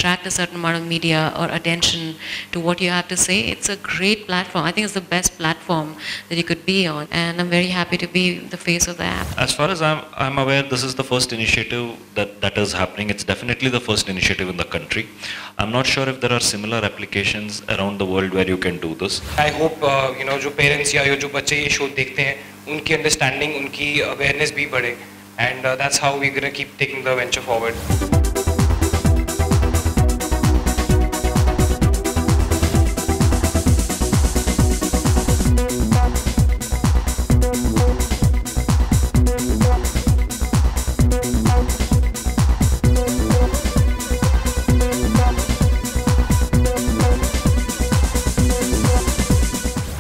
attract a certain amount of media or attention to what you have to say, it's a great platform. I think it's the best platform that you could be on, and I'm very happy to be the face of the app. As far as I'm aware, this is the first initiative that is happening. It's definitely the first initiative in the country. I'm not sure if there are similar applications around the world where you can do this. I hope जो parents या जो बच्चे ये show देखते हैं, उनकी understanding, उनकी awareness भी बढ़े, and that's how we're gonna keep taking the venture forward.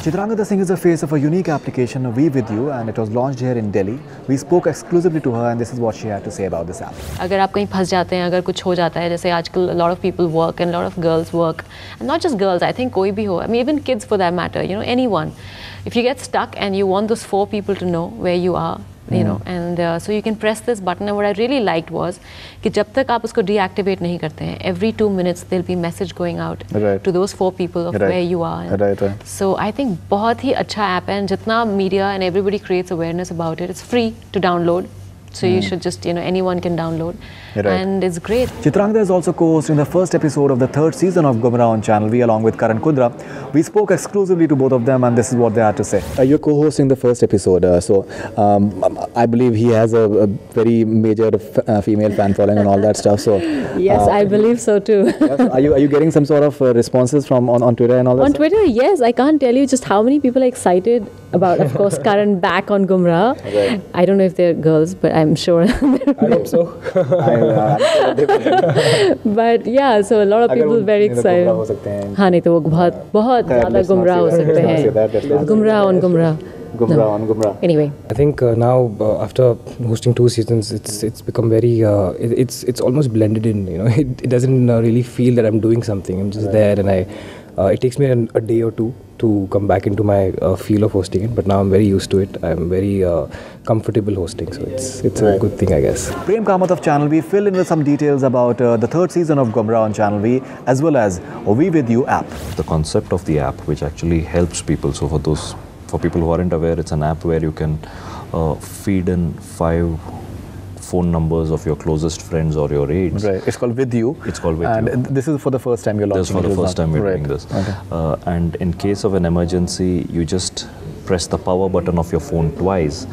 Chitrangda Singh is the face of a unique application, V Vith U, and it was launched here in Delhi. We spoke exclusively to her, and this is what she had to say about this app. अगर आप कहीं फंस जाते हैं, अगर कुछ हो जाता है, जैसे आजकल a lot of people work and a lot of girls work, and not just girls, I think कोई भी हो, I mean even kids for that matter, you know, anyone. If you get stuck and you want those 4 people to know where you are, you know, and so you can press this button, and what I really liked was कि जब तक आप उसको deactivate नहीं करते हैं, every 2 minutes there'll be message going out to those 4 people of where you are. So I think बहुत ही अच्छा app है, and जितना media and everybody creates awareness about it, it's free to download. So you should just, you know, anyone can download, and it's great. Chitrangda is also co-hosting the first episode of the 3rd season of Gumrah on Channel V along with Karan Kundara. We spoke exclusively to both of them, and this is what they had to say. You're co-hosting the first episode, so I believe he has a very major female fan following and all that stuff. So yes, I believe so too. Yes, are you getting some sort of responses from on Twitter and all that? On Twitter, yes. I can't tell you just how many people are excited about, of course, Karan back on Gumrah. I don't know if they're girls, but I'm sure. I hope so. But yeah, so a lot of people very excited. हाँ नहीं तो वो बहुत ज़्यादा गुमराह हो सकते हैं. Gumrah on Gumrah. Gumrah on Gumrah. Anyway, I think now after hosting 2 seasons, it's become very it's almost blended in. You know, it doesn't really feel that I'm doing something. I'm just there, and it takes me a day or 2 to come back into my feel of hosting it. But now I'm very used to it. I'm very comfortable hosting, so it's a good thing, I guess. Prem Kamat of Channel V filled in with some details about the 3rd season of Gumrah on Channel V, as well as V Vith U app. The concept of the app, which actually helps people. So for people who aren't aware, it's an app where you can feed in 5 phone numbers of your closest friends or your aides. Right. It's called With You. It's called With You. And this is for the first time you're launching it. This is for the first time we're doing this. Okay. And in case of an emergency, you just press the power button of your phone twice,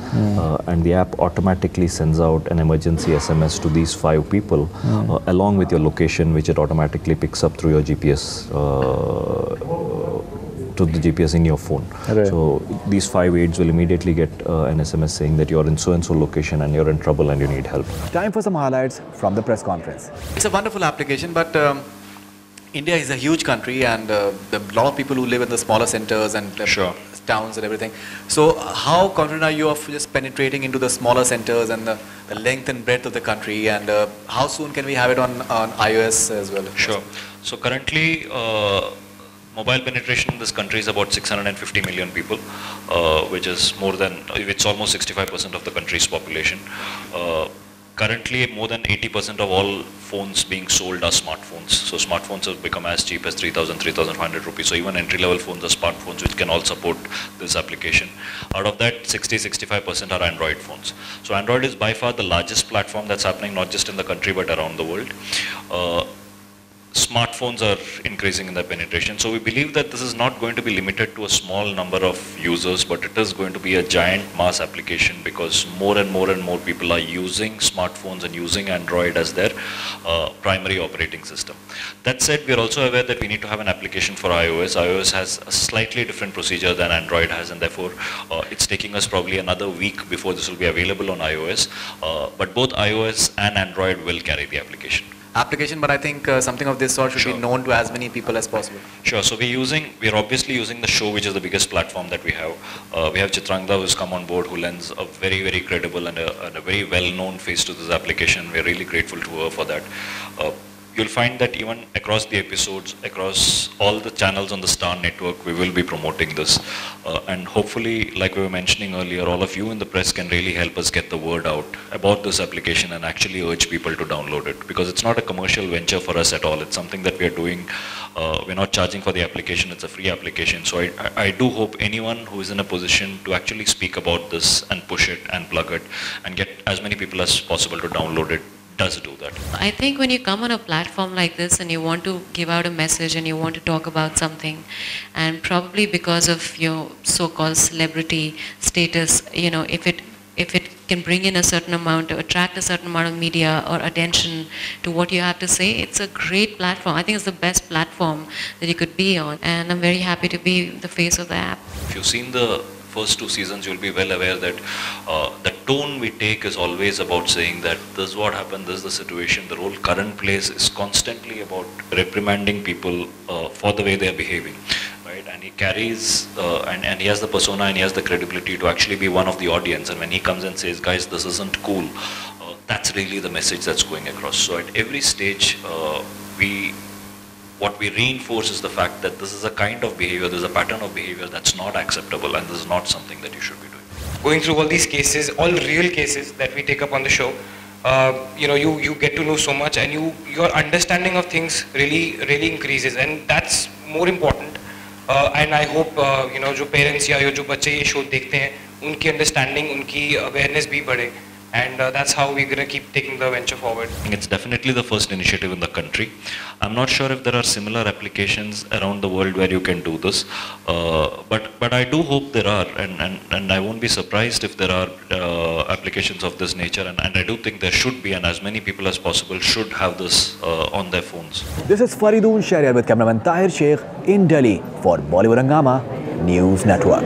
and the app automatically sends out an emergency SMS to these 5 people, along with your location, which it automatically picks up through your GPS. To the GPS in your phone. So these 5 aides will immediately get an SMS saying that you're in so-and-so location and you're in trouble and you need help. Time for some highlights from the press conference. It's a wonderful application, but India is a huge country, and a lot of people who live in the smaller centers and towns and everything. So how confident are you of just penetrating into the smaller centers and the length and breadth of the country, and how soon can we have it on iOS as well? Sure. So currently, mobile penetration in this country is about 650 million people, which is it's almost 65% of the country's population. Currently, more than 80% of all phones being sold are smartphones. So smartphones have become as cheap as 3,000, 3,500 rupees. So even entry-level phones are smartphones, which can all support this application. Out of that, 60-65% are Android phones. So Android is by far the largest platform that's happening, not just in the country, but around the world. Smartphones are increasing in their penetration. So we believe that this is not going to be limited to a small number of users, but it is going to be a giant mass application, because more and more people are using smartphones and using Android as their primary operating system. That said, we are also aware that we need to have an application for iOS. iOS has a slightly different procedure than Android has, and therefore it's taking us probably another week before this will be available on iOS. But both iOS and Android will carry the application. But I think something of this sort should be known to as many people as possible. Sure. So we're obviously using the show, which is the biggest platform that we have. We have Chitrangda, who's come on board, who lends a very, very credible and a very well-known face to this application. We're really grateful to her for that. you'll find that even across the episodes, across all the channels on the Star Network, we will be promoting this. And hopefully, like we were mentioning earlier, all of you in the press can really help us get the word out about this application and actually urge people to download it. Because it's not a commercial venture for us at all. It's something that we are doing. We're not charging for the application. It's a free application. So I do hope anyone who is in a position to actually speak about this and push it and plug it and get as many people as possible to download it, does do that. I think when you come on a platform like this and you want to give out a message and you want to talk about something, and probably because of your so-called celebrity status, if it can bring in a certain amount, to attract a certain amount of media or attention to what you have to say, it's a great platform. I think it's the best platform that you could be on, and I'm very happy to be the face of the app. If you've seen the first 2 seasons, you'll be well aware that the tone we take is always about saying that this is what happened, this is the situation. The role Karan plays is constantly about reprimanding people for the way they are behaving, right? And he carries, and he has the persona and he has the credibility to actually be one of the audience. And when he comes and says, guys, this isn't cool, that's really the message that's going across. So at every stage, what we reinforce is the fact that this is a kind of behavior, there's a pattern of behavior that's not acceptable, and this is not something that you should be doing. Going through all these cases, all real cases that we take up on the show, you get to know so much, and your understanding of things really increases, and that's more important. And I hope जो parents या जो बच्चे ये show देखते हैं, उनकी understanding, उनकी awareness भी बढ़े. And that's how we're going to keep taking the venture forward. It's definitely the first initiative in the country. I'm not sure if there are similar applications around the world where you can do this, but I do hope there are, and I won't be surprised if there are applications of this nature, and I do think there should be, and as many people as possible should have this on their phones. This is Faridoon Shahryar with cameraman Tahir Sheikh in Delhi for Bollywood Hungama News Network.